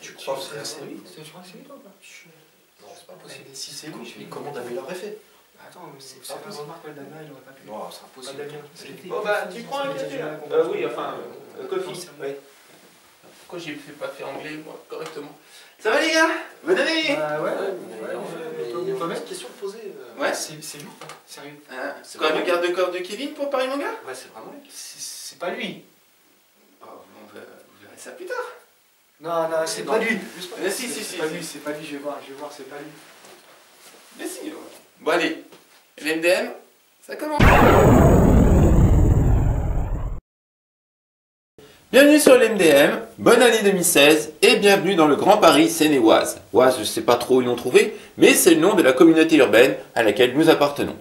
Tu crois c'est vraiment? lui? Tu crois que c'est lui, toi, ou pas? Non, c'est pas possible. Si c'est lui, mais comment Damien l'aurait fait? Attends, mais c'est pas pas possible. remarque, Damien, il aurait pas pu. Non, c'est Pas impossible. Damien. Bon bah, tu prends un café là? Oui, enfin, coffee. Oui. Pourquoi j'ai pas fait anglais, moi, correctement? Ça va les gars? Bonne année! Bah ouais, Il y a toi-même. une question de poser. Ouais. C'est lui ou pas? Sérieux? C'est quoi, le garde-corps de Kevin pour Paris Manga? Ouais, c'est vraiment lui. C'est pas lui. Oh, vous verrez ça plus tard. Non, c'est pas lui. Si, C'est pas lui, c'est pas lui, je vais voir, c'est pas lui. Mais si, ouais. Bon allez, l'MDM, ça commence. Bienvenue sur l'MDM, bonne année 2016 et bienvenue dans le Grand Paris Seine-et-Oise. Oise, je ne sais pas trop où ils l'ont trouvé, mais c'est le nom de la communauté urbaine à laquelle nous appartenons.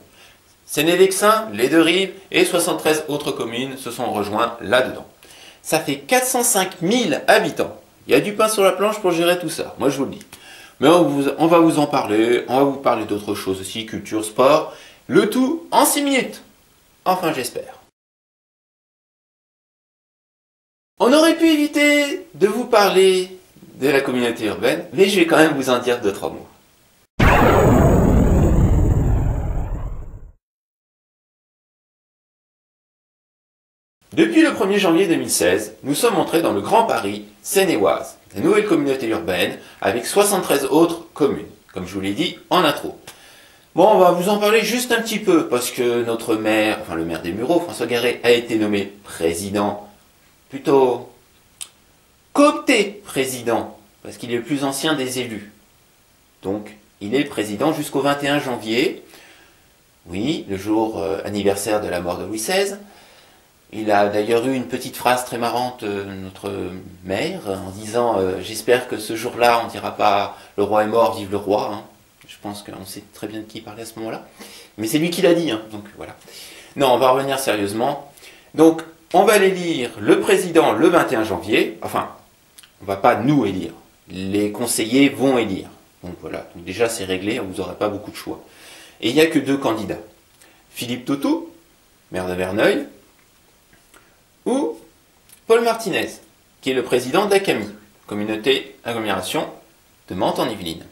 Seine-et-Vexin, les Deux-Rives et 73 autres communes se sont rejoints là-dedans. Ça fait 405 000 habitants. Il y a du pain sur la planche pour gérer tout ça, moi je vous le dis. Mais on va vous en parler, on va vous parler d'autres choses aussi, culture, sport, le tout en 6 minutes. Enfin j'espère. On aurait pu éviter de vous parler de la communauté urbaine, mais je vais quand même vous en dire 2-3 mots. Depuis le 1er janvier 2016, nous sommes entrés dans le Grand Paris Seine-et-Oise, la nouvelle communauté urbaine avec 73 autres communes, comme je vous l'ai dit en intro. Bon, on va vous en parler juste un petit peu, parce que notre maire, enfin le maire des Mureaux, François Garret, a été nommé président, plutôt coopté président, parce qu'il est le plus ancien des élus. Donc, il est président jusqu'au 21 janvier, oui, le jour anniversaire de la mort de Louis XVI. Il a d'ailleurs eu une petite phrase très marrante, notre maire, en disant j'espère que ce jour-là, on ne dira pas le roi est mort, vive le roi. Hein. Je pense qu'on sait très bien de qui il parlait à ce moment-là. Mais c'est lui qui l'a dit, hein, donc voilà. Non, on va revenir sérieusement. Donc, on va élire le président le 21 janvier. Enfin, on ne va pas nous élire. Les conseillers vont élire. Donc voilà, donc déjà c'est réglé, vous n'aurez pas beaucoup de choix. Et il n'y a que 2 candidats. Philippe Tautou, maire de Verneuil, ou Paul Martinez, qui est le président de la CAMI, communauté agglomération de Mantes en Yvelines.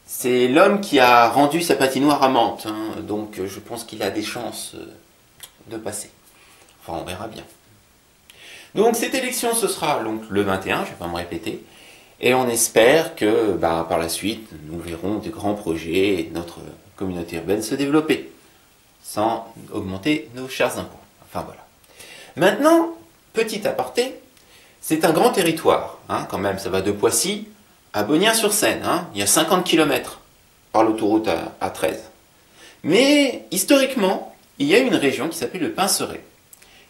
C'est l'homme qui a rendu sa patinoire à Mantes, hein, donc je pense qu'il a des chances de passer. Enfin, on verra bien. Donc cette élection, ce sera donc le 21, je ne vais pas me répéter, et on espère que par la suite, nous verrons des grands projets et notre communauté urbaine se développer, sans augmenter nos chers impôts. Enfin voilà. Maintenant, petit aparté, c'est un grand territoire, hein, quand même, ça va de Poissy à Bonnières-sur-Seine, hein, il y a 50 km par l'autoroute A13. Mais historiquement, il y a une région qui s'appelle le Pinceret,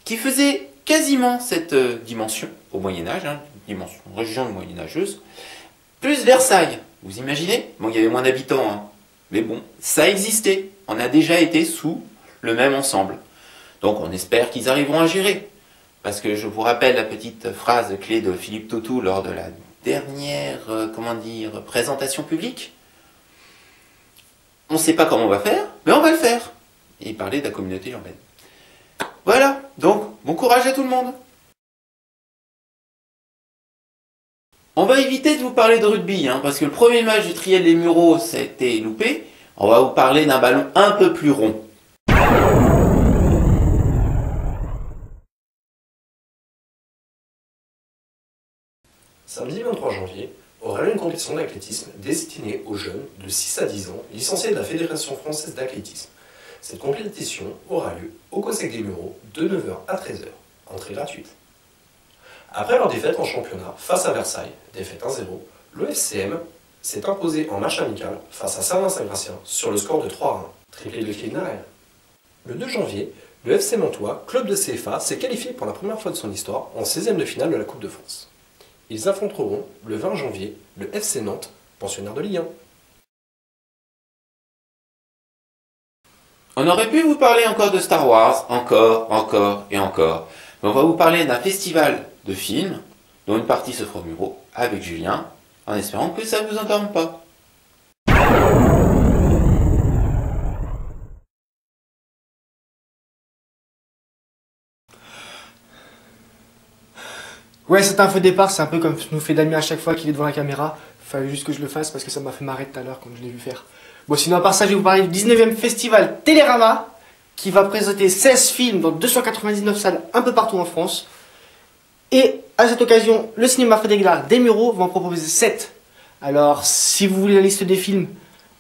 qui faisait quasiment cette dimension au Moyen-Âge, hein, dimension région moyenâgeuse, plus Versailles. Vous imaginez? Bon, il y avait moins d'habitants, hein, mais bon, ça existait. On a déjà été sous le même ensemble. Donc on espère qu'ils arriveront à gérer. Parce que je vous rappelle la petite phrase clé de Philippe Tautou lors de la dernière, présentation publique. On ne sait pas comment on va faire, mais on va le faire. Et il parlait de la communauté urbaine. Voilà, donc bon courage à tout le monde. On va éviter de vous parler de rugby, hein, parce que le premier match du Triel des Mureaux, ça a été loupé. On va vous parler d'un ballon un peu plus rond. Samedi 23 janvier aura lieu une compétition d'athlétisme destinée aux jeunes de 6 à 10 ans licenciés de la Fédération française d'athlétisme. Cette compétition aura lieu au COSEC des Mureaux de 9h à 13h, entrée gratuite. Après leur défaite en championnat face à Versailles, défaite 1-0, le FCM s'est imposé en match amical face à Saint-Vincent-Gratien sur le score de 3-1, triplé de Kevin Narel. Le 2 janvier, le FC Mantois, club de CFA, s'est qualifié pour la première fois de son histoire en 16e de finale de la Coupe de France. Ils affronteront le 20 janvier le FC Nantes, pensionnaire de Ligue 1. On aurait pu vous parler encore de Star Wars, encore et encore. Mais on va vous parler d'un festival de films, dont une partie se fera au Mureaux avec Julien, en espérant que ça ne vous endorme pas. Ouais, c'est un faux départ, c'est un peu comme nous fait Damien à chaque fois qu'il est devant la caméra. Fallait juste que je le fasse parce que ça m'a fait marrer tout à l'heure quand je l'ai vu faire. Bon, sinon, à part ça, je vais vous parler du 19e festival Télérama qui va présenter 16 films dans 299 salles un peu partout en France. Et à cette occasion, le cinéma Frédéric des Mureaux va en proposer 7. Alors, si vous voulez la liste des films,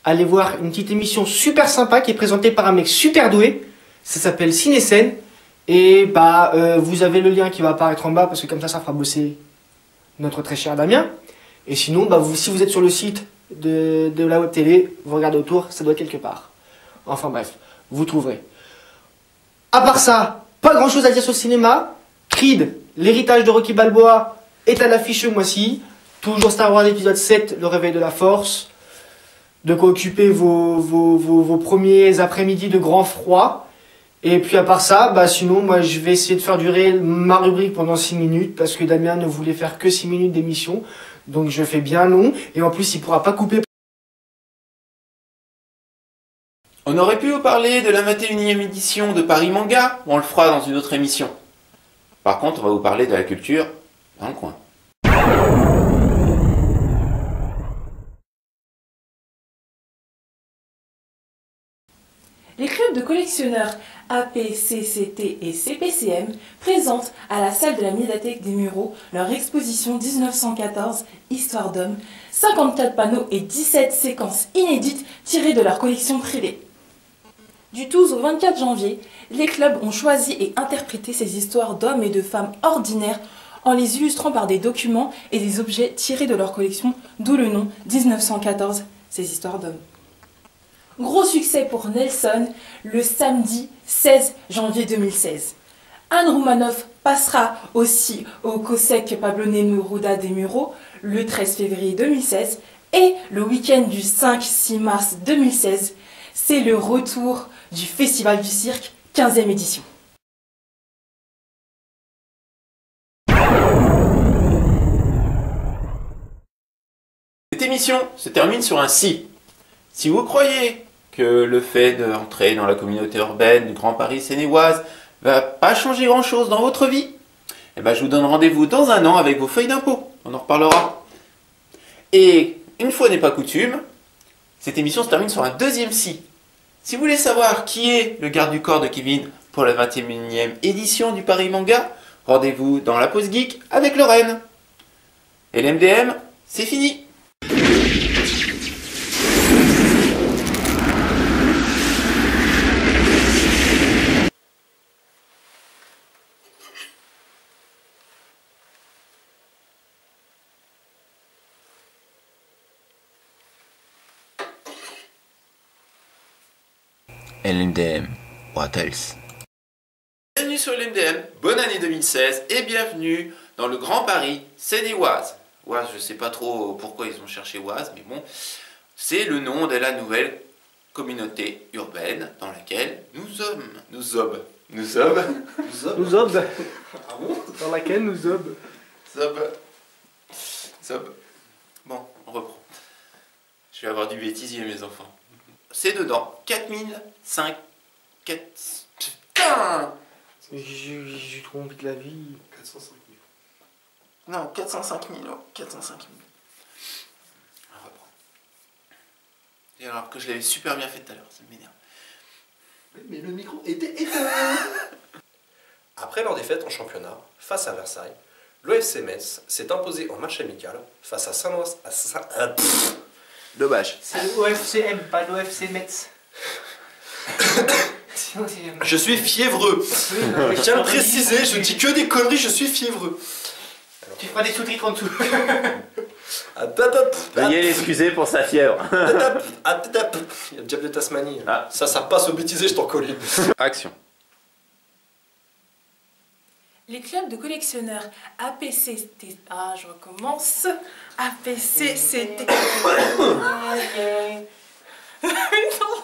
allez voir une petite émission super sympa qui est présentée par un mec super doué. Ça s'appelle Ciné-Scène. Et vous avez le lien qui va apparaître en bas parce que comme ça fera bosser notre très cher Damien. Et sinon, si vous êtes sur le site de la web télé, vous regardez autour, ça doit être quelque part. Enfin bref, vous trouverez. À part ça, pas grand chose à dire sur le cinéma. Creed, l'héritage de Rocky Balboa, est à l'affiche ce mois-ci. Toujours Star Wars épisode 7, le réveil de la force. De quoi occuper vos premiers après-midi de grand froid. Et puis à part ça, sinon moi je vais essayer de faire durer ma rubrique pendant 6 minutes parce que Damien ne voulait faire que 6 minutes d'émission. Donc je fais bien long et en plus il pourra pas couper. On aurait pu vous parler de la 21e édition de Paris Manga, on le fera dans une autre émission. Par contre, on va vous parler de la culture dans le coin. Les clubs de collectionneurs APCCT et CPCM présentent à la salle de la médiathèque des Mureaux leur exposition 1914 Histoire d'homme, 54 panneaux et 17 séquences inédites tirées de leur collection privée. Du 12 au 24 janvier, les clubs ont choisi et interprété ces histoires d'hommes et de femmes ordinaires en les illustrant par des documents et des objets tirés de leur collection, d'où le nom 1914, ces histoires d'hommes. Gros succès pour Nelson le samedi 16 janvier 2016. Anne Roumanoff passera aussi au COSEC Pablo Neruda des Mureaux le 13 février 2016 et le week-end du 5-6 mars 2016, c'est le retour du Festival du Cirque 15e édition. Cette émission se termine sur un si. Si vous croyez que le fait d'entrer dans la communauté urbaine du Grand Paris sénéoise va pas changer grand chose dans votre vie, je vous donne rendez-vous dans un an avec vos feuilles d'impôt. On en reparlera. Et une fois n'est pas coutume, cette émission se termine sur un deuxième si. Si vous voulez savoir qui est le garde du corps de Kevin pour la 21e édition du Paris Manga, rendez-vous dans la pause geek avec Lorraine. Et l'MDM, c'est fini. LMDM, what else? Bienvenue sur l'MDM, bonne année 2016 et bienvenue dans le Grand Paris Seine-et-Oise. Oise, je sais pas trop pourquoi ils ont cherché Oise, mais bon, c'est le nom de la nouvelle communauté urbaine dans laquelle nous sommes. Ah bon? Dans laquelle nous sommes. Bon, on reprend. Je vais avoir du bêtisier, mes enfants. C'est dedans 4005... Putain! J'ai trop envie de la vie. 405 000. Non, 405 000. On reprend. Et alors que je l'avais super bien fait tout à l'heure, ça m'énerve. Mais le micro était éteint. Après leur défaite en championnat, face à Versailles, l'OFC Metz s'est imposé en match amical face à Saint-Ouen. Dommage. C'est l'OFCM, pas l'OFC Metz. Sinon, Je suis fiévreux. Je tiens à le préciser, je dis que des conneries, je suis fiévreux. Tu feras des sous-titres en dessous. Veuillez l'excuser pour sa fièvre. Il y a le diable de Tasmanie. Ah. Ça passe au bêtisier, je t'en colle une. Action. Les clubs de collectionneurs APCT... Ah, je recommence. APCCT... Non.